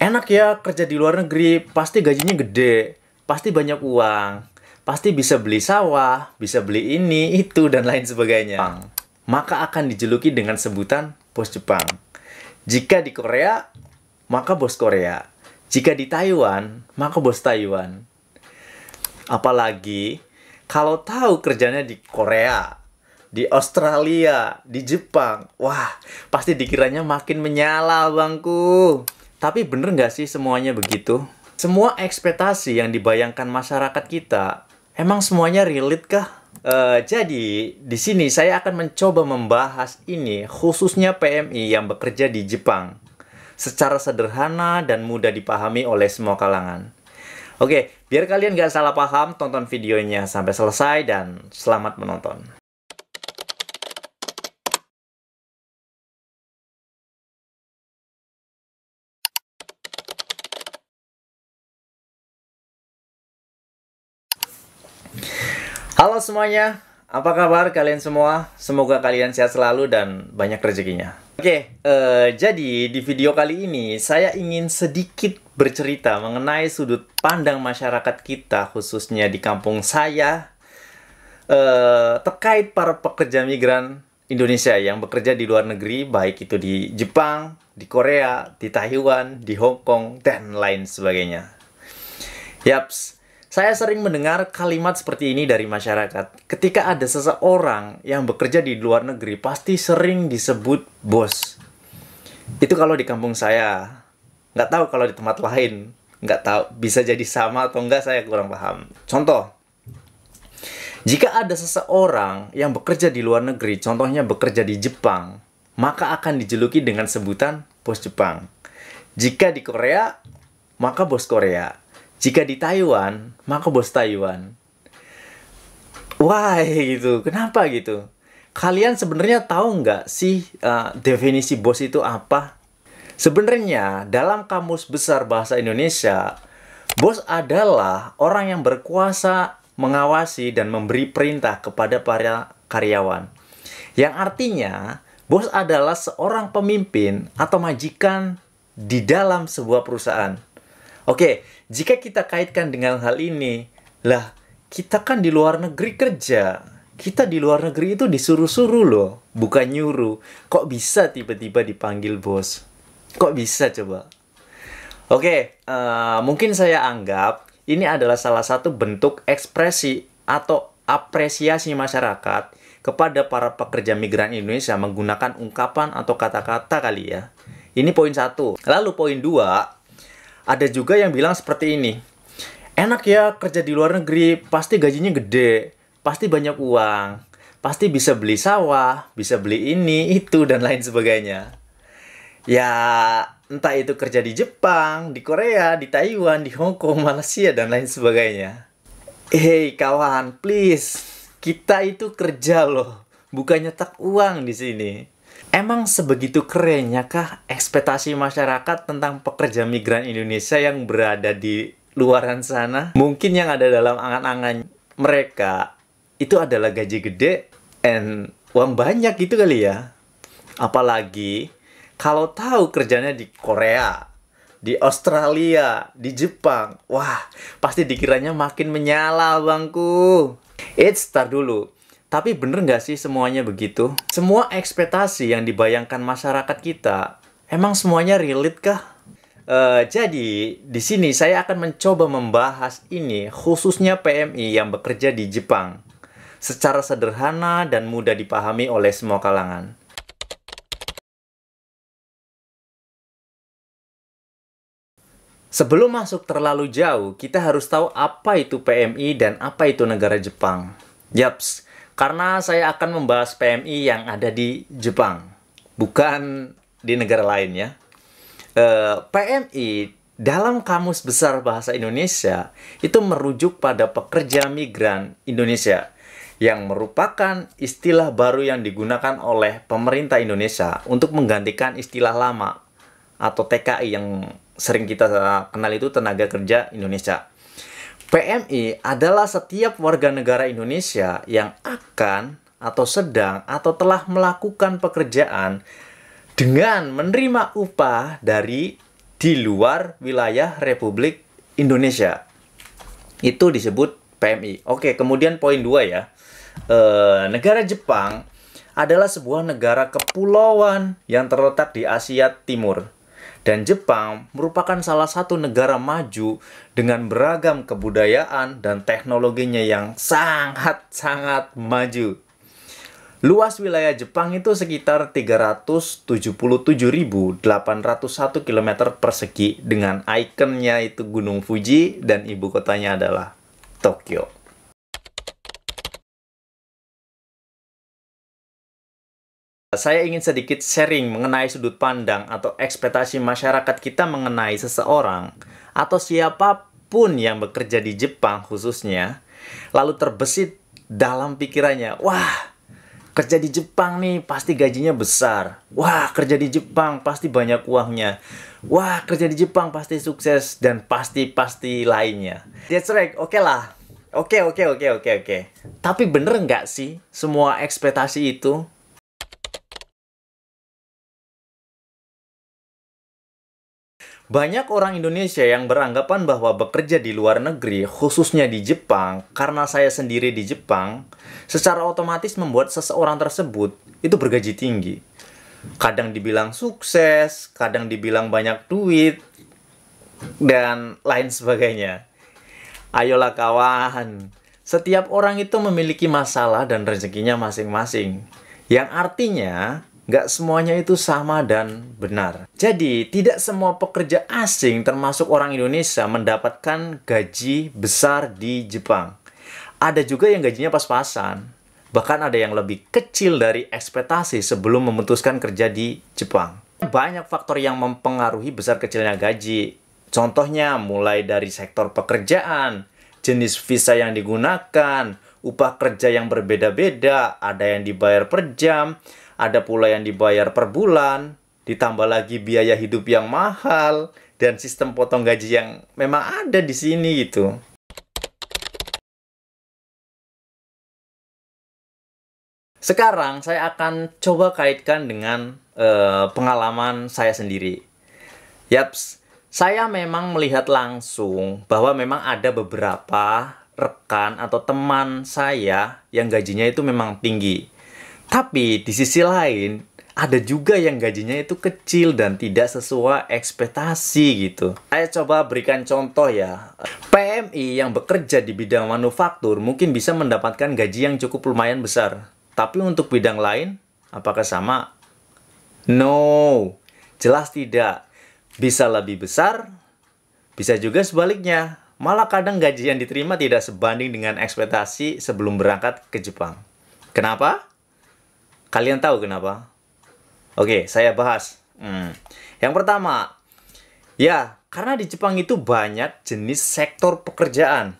Enak ya kerja di luar negeri, pasti gajinya gede, pasti banyak uang, pasti bisa beli sawah, bisa beli ini, itu, dan lain sebagainya. Maka akan dijuluki dengan sebutan bos Jepang. Jika di Korea, maka bos Korea. Jika di Taiwan, maka bos Taiwan. Apalagi kalau tahu kerjanya di Korea, di Australia, di Jepang, wah, pasti dikiranya makin menyala, bangku. Tapi bener nggak sih semuanya begitu? Semua ekspektasi yang dibayangkan masyarakat kita, emang semuanya relate kah? Jadi, di sini saya akan mencoba membahas ini, khususnya PMI yang bekerja di Jepang, secara sederhana dan mudah dipahami oleh semua kalangan. Oke, biar kalian nggak salah paham, tonton videonya sampai selesai dan selamat menonton. Halo semuanya, apa kabar kalian semua? Semoga kalian sehat selalu dan banyak rezekinya. Oke, jadi di video kali ini saya ingin sedikit bercerita mengenai sudut pandang masyarakat kita, khususnya di kampung saya, terkait para pekerja migran Indonesia yang bekerja di luar negeri, baik itu di Jepang, di Korea, di Taiwan, di Hong Kong, dan lain sebagainya. Yaps, saya sering mendengar kalimat seperti ini dari masyarakat. Ketika ada seseorang yang bekerja di luar negeri, pasti sering disebut bos. Itu kalau di kampung saya. Nggak tahu kalau di tempat lain. Nggak tahu, bisa jadi sama atau enggak, saya kurang paham. Contoh, jika ada seseorang yang bekerja di luar negeri, contohnya bekerja di Jepang, maka akan dijuluki dengan sebutan bos Jepang. Jika di Korea, maka bos Korea. Jika di Taiwan, maka bos Taiwan. Why gitu? Kenapa gitu? Kalian sebenarnya tahu nggak sih definisi bos itu apa? Sebenarnya dalam Kamus Besar Bahasa Indonesia, bos adalah orang yang berkuasa mengawasi dan memberi perintah kepada para karyawan. Yang artinya, bos adalah seorang pemimpin atau majikan di dalam sebuah perusahaan. Oke, jika kita kaitkan dengan hal ini, lah, kita kan di luar negeri kerja. Kita di luar negeri itu disuruh-suruh loh, bukan nyuruh. Kok bisa tiba-tiba dipanggil bos? Kok bisa coba? Oke, mungkin saya anggap ini adalah salah satu bentuk ekspresi atau apresiasi masyarakat kepada para pekerja migran Indonesia menggunakan ungkapan atau kata-kata kali ya. Ini poin 1. Lalu poin 2, ada juga yang bilang seperti ini. Enak ya kerja di luar negeri, pasti gajinya gede, pasti banyak uang, pasti bisa beli sawah, bisa beli ini, itu, dan lain sebagainya. Ya, entah itu kerja di Jepang, di Korea, di Taiwan, di Hong Kong, Malaysia, dan lain sebagainya. Hey kawan, please, kita itu kerja loh, bukan nyetak uang di sini. Emang sebegitu kerennya kah ekspektasi masyarakat tentang pekerja migran Indonesia yang berada di luaran sana? Mungkin yang ada dalam angan-angan mereka itu adalah gaji gede dan uang banyak gitu kali ya. Apalagi kalau tahu kerjanya di Korea, di Australia, di Jepang, wah, pasti dikiranya makin menyala, bangku. Tar dulu. Tapi bener nggak sih semuanya begitu? Semua ekspektasi yang dibayangkan masyarakat kita, emang semuanya relate kah? Jadi, di sini saya akan mencoba membahas ini, khususnya PMI yang bekerja di Jepang, secara sederhana dan mudah dipahami oleh semua kalangan. Sebelum masuk terlalu jauh, kita harus tahu apa itu PMI dan apa itu negara Jepang. Yaps, karena saya akan membahas PMI yang ada di Jepang, bukan di negara lain ya. PMI dalam Kamus Besar Bahasa Indonesia itu merujuk pada pekerja migran Indonesia, yang merupakan istilah baru yang digunakan oleh pemerintah Indonesia untuk menggantikan istilah lama atau TKI yang sering kita kenal itu tenaga kerja Indonesia. PMI adalah setiap warga negara Indonesia yang akan atau sedang atau telah melakukan pekerjaan dengan menerima upah dari di luar wilayah Republik Indonesia. Itu disebut PMI. Oke, kemudian poin 2 ya. Negara Jepang adalah sebuah negara kepulauan yang terletak di Asia Timur. Dan Jepang merupakan salah satu negara maju dengan beragam kebudayaan dan teknologinya yang sangat-sangat maju. Luas wilayah Jepang itu sekitar 377.801 km persegi dengan ikonnya itu Gunung Fuji dan ibu kotanya adalah Tokyo. Saya ingin sedikit sharing mengenai sudut pandang atau ekspektasi masyarakat kita mengenai seseorang atau siapapun yang bekerja di Jepang khususnya, lalu terbesit dalam pikirannya, wah, kerja di Jepang nih pasti gajinya besar. Wah, kerja di Jepang pasti banyak uangnya. Wah, kerja di Jepang pasti sukses dan pasti lainnya. That's right, oke lah. Oke. Tapi bener nggak sih semua ekspektasi itu? Banyak orang Indonesia yang beranggapan bahwa bekerja di luar negeri, khususnya di Jepang, karena saya sendiri di Jepang, secara otomatis membuat seseorang tersebut itu bergaji tinggi. Kadang dibilang sukses, kadang dibilang banyak duit, dan lain sebagainya. Ayolah kawan, setiap orang itu memiliki masalah dan rezekinya masing-masing. Yang artinya, nggak semuanya itu sama dan benar. Jadi, tidak semua pekerja asing termasuk orang Indonesia mendapatkan gaji besar di Jepang. Ada juga yang gajinya pas-pasan. Bahkan ada yang lebih kecil dari ekspektasi sebelum memutuskan kerja di Jepang. Banyak faktor yang mempengaruhi besar kecilnya gaji. Contohnya mulai dari sektor pekerjaan, jenis visa yang digunakan, upah kerja yang berbeda-beda, ada yang dibayar per jam, ada pula yang dibayar per bulan, ditambah lagi biaya hidup yang mahal, dan sistem potong gaji yang memang ada di sini gitu. Sekarang saya akan coba kaitkan dengan pengalaman saya sendiri. Yaps, saya memang melihat langsung bahwa memang ada beberapa rekan atau teman saya yang gajinya itu memang tinggi. Tapi di sisi lain, ada juga yang gajinya itu kecil dan tidak sesuai ekspektasi gitu. Saya coba berikan contoh ya. PMI yang bekerja di bidang manufaktur mungkin bisa mendapatkan gaji yang cukup lumayan besar. Tapi untuk bidang lain, apakah sama? No, jelas tidak. Bisa lebih besar, bisa juga sebaliknya. Malah kadang gaji yang diterima tidak sebanding dengan ekspektasi sebelum berangkat ke Jepang. Kenapa? Kalian tahu kenapa? Oke, saya bahas. Yang pertama, ya, karena di Jepang itu banyak jenis sektor pekerjaan.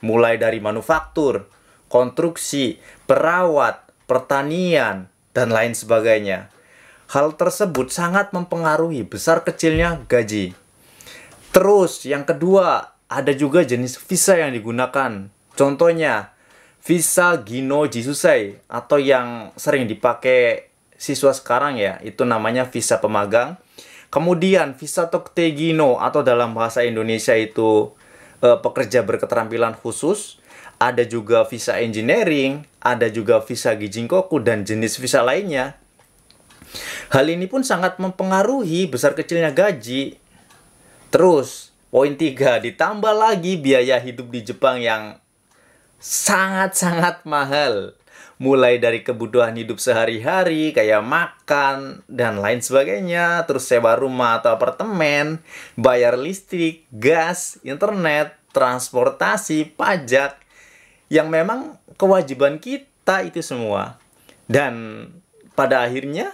Mulai dari manufaktur, konstruksi, perawat, pertanian, dan lain sebagainya. Hal tersebut sangat mempengaruhi besar kecilnya gaji. Terus, yang kedua, ada juga jenis visa yang digunakan. Contohnya, visa Gino Jisusei atau yang sering dipakai siswa sekarang ya, itu namanya visa pemagang. Kemudian visa Tokte Gino atau dalam bahasa Indonesia itu pekerja berketerampilan khusus. Ada juga visa engineering, ada juga visa Gijinkoku dan jenis visa lainnya. Hal ini pun sangat mempengaruhi besar kecilnya gaji. Terus, poin 3, ditambah lagi biaya hidup di Jepang yang sangat-sangat mahal. Mulai dari kebutuhan hidup sehari-hari, kayak makan, dan lain sebagainya. Terus sewa rumah atau apartemen, bayar listrik, gas, internet, transportasi, pajak. Yang memang kewajiban kita itu semua. Dan pada akhirnya,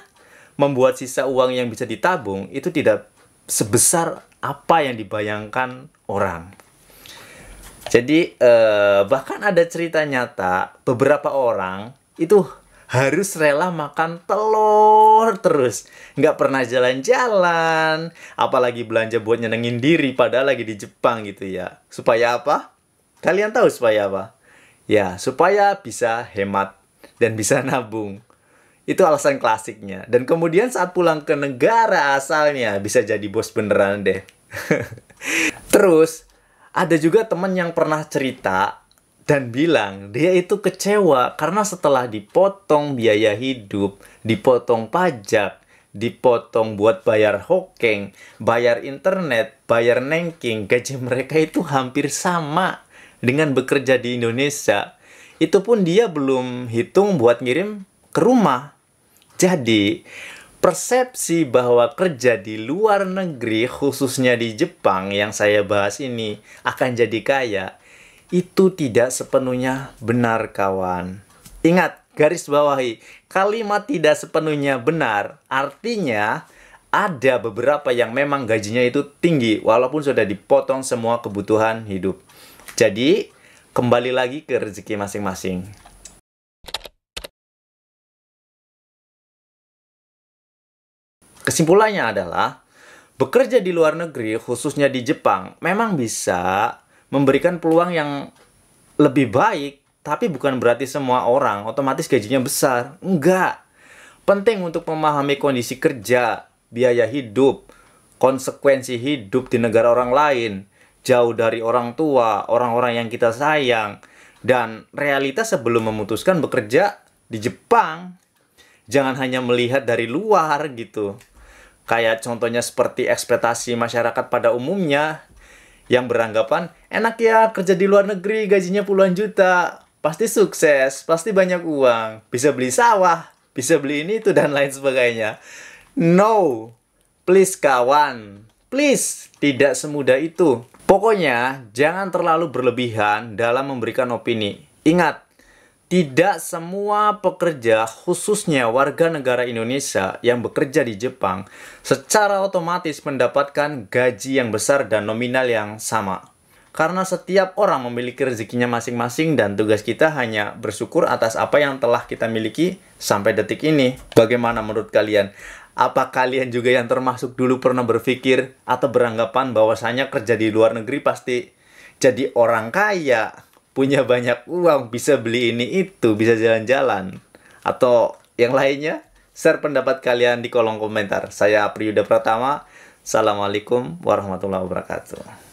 membuat sisa uang yang bisa ditabung itu tidak sebesar apa yang dibayangkan orang. Jadi, bahkan ada cerita nyata, beberapa orang itu harus rela makan telur terus. Nggak pernah jalan-jalan, apalagi belanja buat nyenengin diri, padahal lagi di Jepang gitu ya. Supaya apa? Kalian tahu supaya apa? Ya, supaya bisa hemat dan bisa nabung. Itu alasan klasiknya. Dan kemudian saat pulang ke negara asalnya, bisa jadi bos beneran deh. Terus, ada juga teman yang pernah cerita dan bilang dia itu kecewa karena setelah dipotong biaya hidup, dipotong pajak, dipotong buat bayar hokeng, bayar internet, bayar nengking, gaji mereka itu hampir sama dengan bekerja di Indonesia. Itu pun dia belum hitung buat ngirim ke rumah. Jadi, persepsi bahwa kerja di luar negeri, khususnya di Jepang yang saya bahas ini, akan jadi kaya, itu tidak sepenuhnya benar, kawan. Ingat, garis bawahi, kalimat tidak sepenuhnya benar, artinya ada beberapa yang memang gajinya itu tinggi, walaupun sudah dipotong semua kebutuhan hidup. Jadi, kembali lagi ke rezeki masing-masing. Kesimpulannya adalah, bekerja di luar negeri, khususnya di Jepang, memang bisa memberikan peluang yang lebih baik, tapi bukan berarti semua orang otomatis gajinya besar. Enggak. Penting untuk memahami kondisi kerja, biaya hidup, konsekuensi hidup di negara orang lain, jauh dari orang tua, orang-orang yang kita sayang, dan realitas sebelum memutuskan bekerja di Jepang. Jangan hanya melihat dari luar gitu. Kayak contohnya seperti ekspektasi masyarakat pada umumnya yang beranggapan, enak ya kerja di luar negeri, gajinya puluhan juta, pasti sukses, pasti banyak uang, bisa beli sawah, bisa beli ini itu dan lain sebagainya. No, please kawan, please, tidak semudah itu. Pokoknya jangan terlalu berlebihan dalam memberikan opini. Ingat, tidak semua pekerja, khususnya warga negara Indonesia yang bekerja di Jepang, secara otomatis mendapatkan gaji yang besar dan nominal yang sama. Karena setiap orang memiliki rezekinya masing-masing dan tugas kita hanya bersyukur atas apa yang telah kita miliki sampai detik ini. Bagaimana menurut kalian? Apa kalian juga yang termasuk dulu pernah berpikir atau beranggapan bahwasanya kerja di luar negeri pasti jadi orang kaya, punya banyak uang, bisa beli ini itu, bisa jalan-jalan, atau yang lainnya? Share pendapat kalian di kolom komentar. Saya Priyuda Pratama. Assalamualaikum warahmatullahi wabarakatuh.